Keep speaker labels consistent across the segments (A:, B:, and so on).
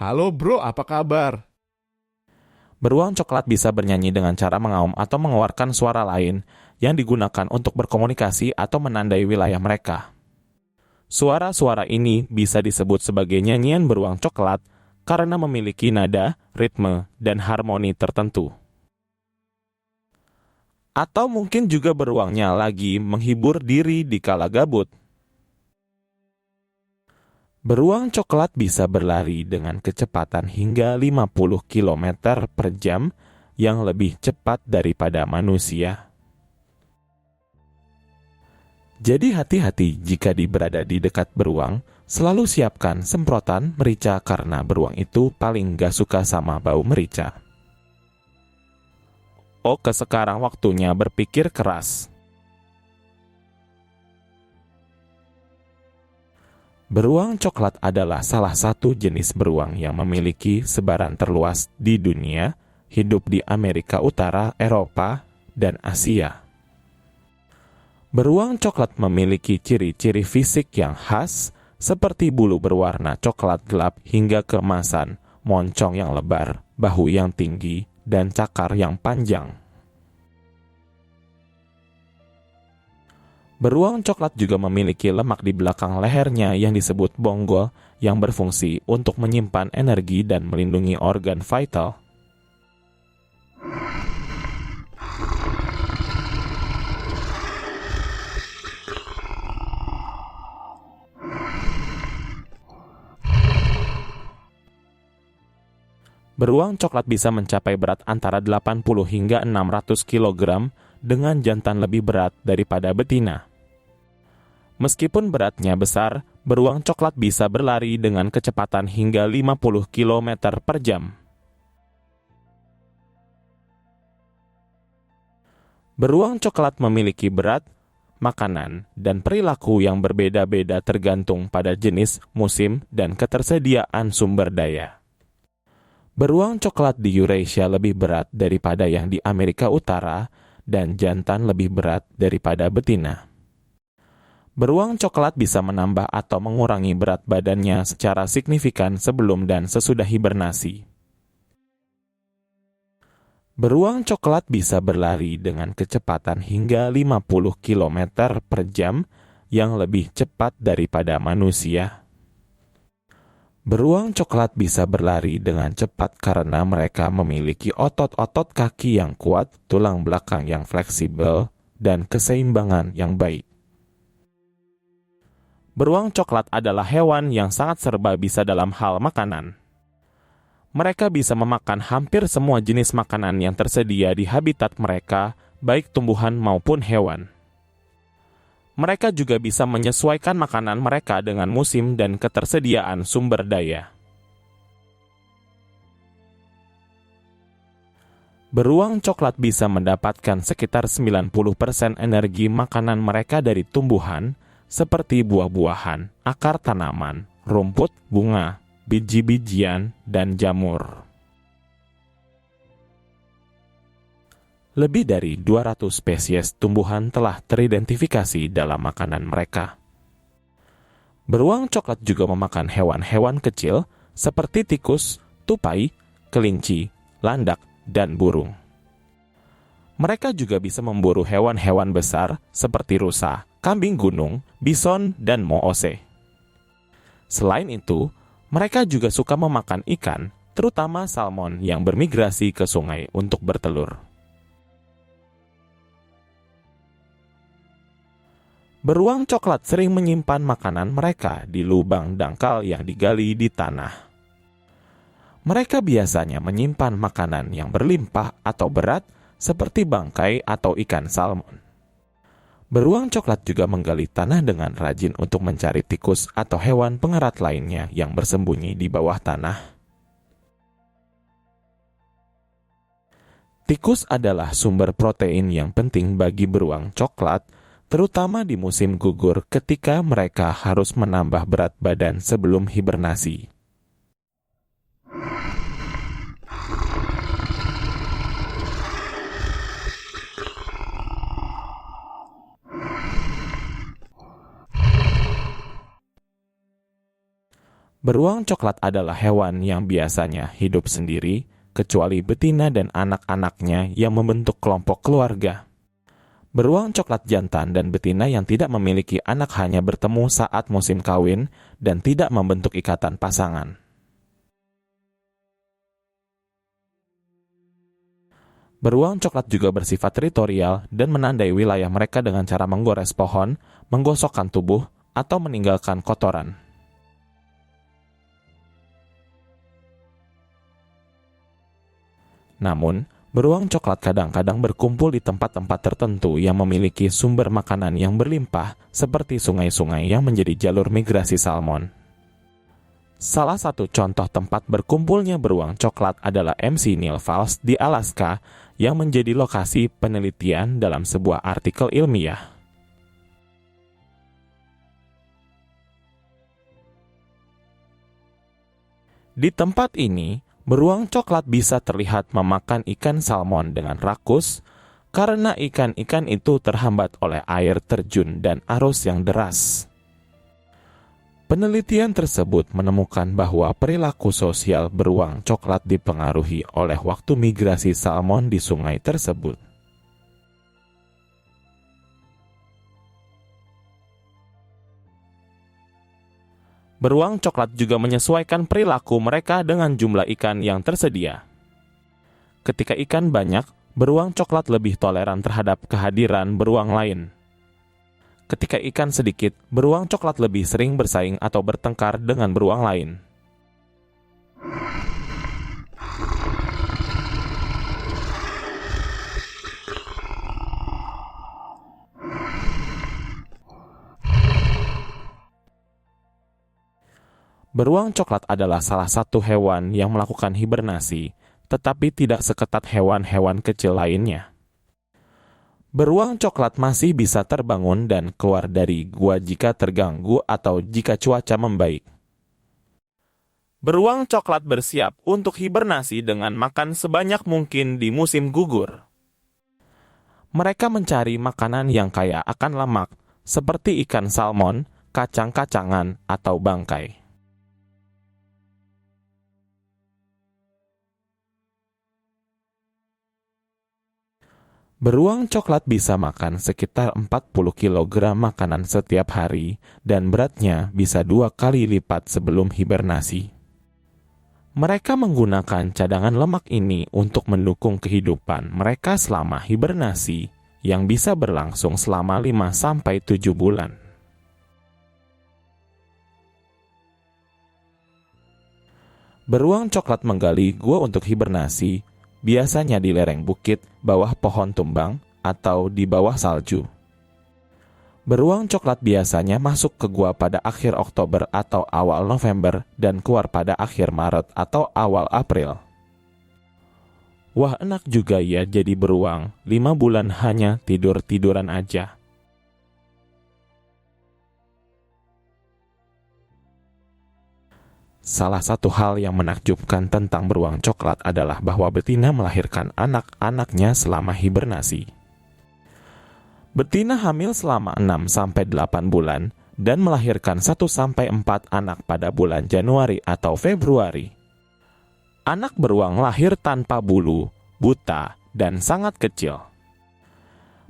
A: Halo bro, apa kabar?
B: Beruang coklat bisa bernyanyi dengan cara mengaum atau mengeluarkan suara lain yang digunakan untuk berkomunikasi atau menandai wilayah mereka. Suara-suara ini bisa disebut sebagai nyanyian beruang coklat karena memiliki nada, ritme, dan harmoni tertentu. Atau mungkin juga beruangnya lagi menghibur diri di kala gabut. Beruang coklat bisa berlari dengan kecepatan hingga 50 km per jam yang lebih cepat daripada manusia. Jadi hati-hati jika berada di dekat beruang, selalu siapkan semprotan merica karena beruang itu paling gak suka sama bau merica. Oke, sekarang waktunya berpikir keras. Beruang coklat adalah salah satu jenis beruang yang memiliki sebaran terluas di dunia, hidup di Amerika Utara, Eropa, dan Asia. Beruang coklat memiliki ciri-ciri fisik yang khas, seperti bulu berwarna coklat gelap hingga keemasan, moncong yang lebar, bahu yang tinggi, dan cakar yang panjang. Beruang coklat juga memiliki lemak di belakang lehernya yang disebut bonggol yang berfungsi untuk menyimpan energi dan melindungi organ vital. Beruang coklat bisa mencapai berat antara 80 hingga 600 kg dengan jantan lebih berat daripada betina. Meskipun beratnya besar, beruang coklat bisa berlari dengan kecepatan hingga 50 km per jam. Beruang coklat memiliki berat, makanan, dan perilaku yang berbeda-beda tergantung pada jenis, musim, dan ketersediaan sumber daya. Beruang coklat di Eurasia lebih berat daripada yang di Amerika Utara, dan jantan lebih berat daripada betina. Beruang coklat bisa menambah atau mengurangi berat badannya secara signifikan sebelum dan sesudah hibernasi. Beruang coklat bisa berlari dengan kecepatan hingga 50 km per jam yang lebih cepat daripada manusia. Beruang coklat bisa berlari dengan cepat karena mereka memiliki otot-otot kaki yang kuat, tulang belakang yang fleksibel, dan keseimbangan yang baik. Beruang coklat adalah hewan yang sangat serba bisa dalam hal makanan. Mereka bisa memakan hampir semua jenis makanan yang tersedia di habitat mereka, baik tumbuhan maupun hewan. Mereka juga bisa menyesuaikan makanan mereka dengan musim dan ketersediaan sumber daya. Beruang coklat bisa mendapatkan sekitar 90% energi makanan mereka dari tumbuhan, seperti buah-buahan, akar tanaman, rumput, bunga, biji-bijian, dan jamur. Lebih dari 200 spesies tumbuhan telah teridentifikasi dalam makanan mereka. Beruang coklat juga memakan hewan-hewan kecil seperti tikus, tupai, kelinci, landak, dan burung. Mereka juga bisa memburu hewan-hewan besar seperti rusa, kambing gunung, bison, dan moose. Selain itu, mereka juga suka memakan ikan, terutama salmon yang bermigrasi ke sungai untuk bertelur. Beruang coklat sering menyimpan makanan mereka di lubang dangkal yang digali di tanah. Mereka biasanya menyimpan makanan yang berlimpah atau berat seperti bangkai atau ikan salmon. Beruang coklat juga menggali tanah dengan rajin untuk mencari tikus atau hewan pengerat lainnya yang bersembunyi di bawah tanah. Tikus adalah sumber protein yang penting bagi beruang coklat, terutama di musim gugur ketika mereka harus menambah berat badan sebelum hibernasi. Beruang coklat adalah hewan yang biasanya hidup sendiri, kecuali betina dan anak-anaknya yang membentuk kelompok keluarga. Beruang coklat jantan dan betina yang tidak memiliki anak hanya bertemu saat musim kawin dan tidak membentuk ikatan pasangan. Beruang coklat juga bersifat teritorial dan menandai wilayah mereka dengan cara menggores pohon, menggosokkan tubuh, atau meninggalkan kotoran. Namun, beruang coklat kadang-kadang berkumpul di tempat-tempat tertentu yang memiliki sumber makanan yang berlimpah, seperti sungai-sungai yang menjadi jalur migrasi salmon. Salah satu contoh tempat berkumpulnya beruang coklat adalah McNeil Falls di Alaska, yang menjadi lokasi penelitian dalam sebuah artikel ilmiah. Di tempat ini, beruang coklat bisa terlihat memakan ikan salmon dengan rakus karena ikan-ikan itu terhambat oleh air terjun dan arus yang deras. Penelitian tersebut menemukan bahwa perilaku sosial beruang coklat dipengaruhi oleh waktu migrasi salmon di sungai tersebut. Beruang coklat juga menyesuaikan perilaku mereka dengan jumlah ikan yang tersedia. Ketika ikan banyak, beruang coklat lebih toleran terhadap kehadiran beruang lain. Ketika ikan sedikit, beruang coklat lebih sering bersaing atau bertengkar dengan beruang lain. Beruang coklat adalah salah satu hewan yang melakukan hibernasi, tetapi tidak seketat hewan-hewan kecil lainnya. Beruang coklat masih bisa terbangun dan keluar dari gua jika terganggu atau jika cuaca membaik. Beruang coklat bersiap untuk hibernasi dengan makan sebanyak mungkin di musim gugur. Mereka mencari makanan yang kaya akan lemak, seperti ikan salmon, kacang-kacangan, atau bangkai. Beruang coklat bisa makan sekitar 40 kg makanan setiap hari dan beratnya bisa 2 kali lipat sebelum hibernasi. Mereka menggunakan cadangan lemak ini untuk mendukung kehidupan mereka selama hibernasi yang bisa berlangsung selama 5-7 bulan. Beruang coklat menggali gua untuk hibernasi, biasanya di lereng bukit, bawah pohon tumbang, atau di bawah salju. Beruang coklat biasanya masuk ke gua pada akhir Oktober atau awal November dan keluar pada akhir Maret atau awal April. Wah, enak juga ya jadi beruang, 5 bulan hanya tidur-tiduran aja. Salah satu hal yang menakjubkan tentang beruang coklat adalah bahwa betina melahirkan anak-anaknya selama hibernasi. Betina hamil selama 6-8 bulan dan melahirkan 1-4 anak pada bulan Januari atau Februari. Anak beruang lahir tanpa bulu, buta, dan sangat kecil.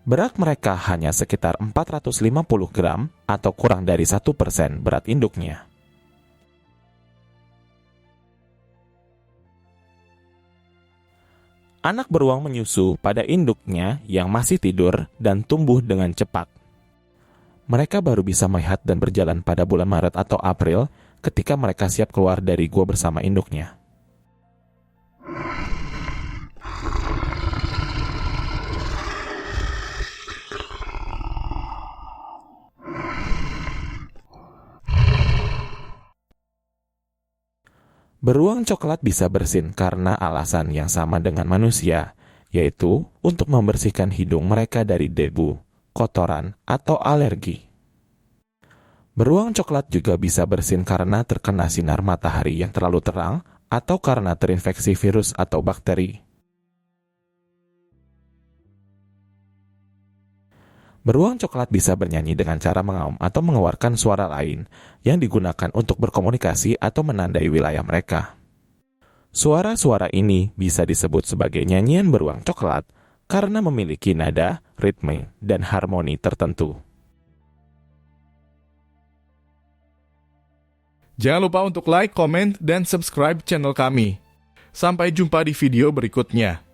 B: Berat mereka hanya sekitar 450 gram atau kurang dari 1% berat induknya. Anak beruang menyusu pada induknya yang masih tidur dan tumbuh dengan cepat. Mereka baru bisa melihat dan berjalan pada bulan Maret atau April ketika mereka siap keluar dari gua bersama induknya. Beruang coklat bisa bersin karena alasan yang sama dengan manusia, yaitu untuk membersihkan hidung mereka dari debu, kotoran, atau alergi. Beruang coklat juga bisa bersin karena terkena sinar matahari yang terlalu terang atau karena terinfeksi virus atau bakteri. Beruang coklat bisa bernyanyi dengan cara mengaum atau mengeluarkan suara lain yang digunakan untuk berkomunikasi atau menandai wilayah mereka. Suara-suara ini bisa disebut sebagai nyanyian beruang coklat karena memiliki nada, ritme, dan harmoni tertentu.
A: Jangan lupa untuk like, komen, dan subscribe channel kami. Sampai jumpa di video berikutnya.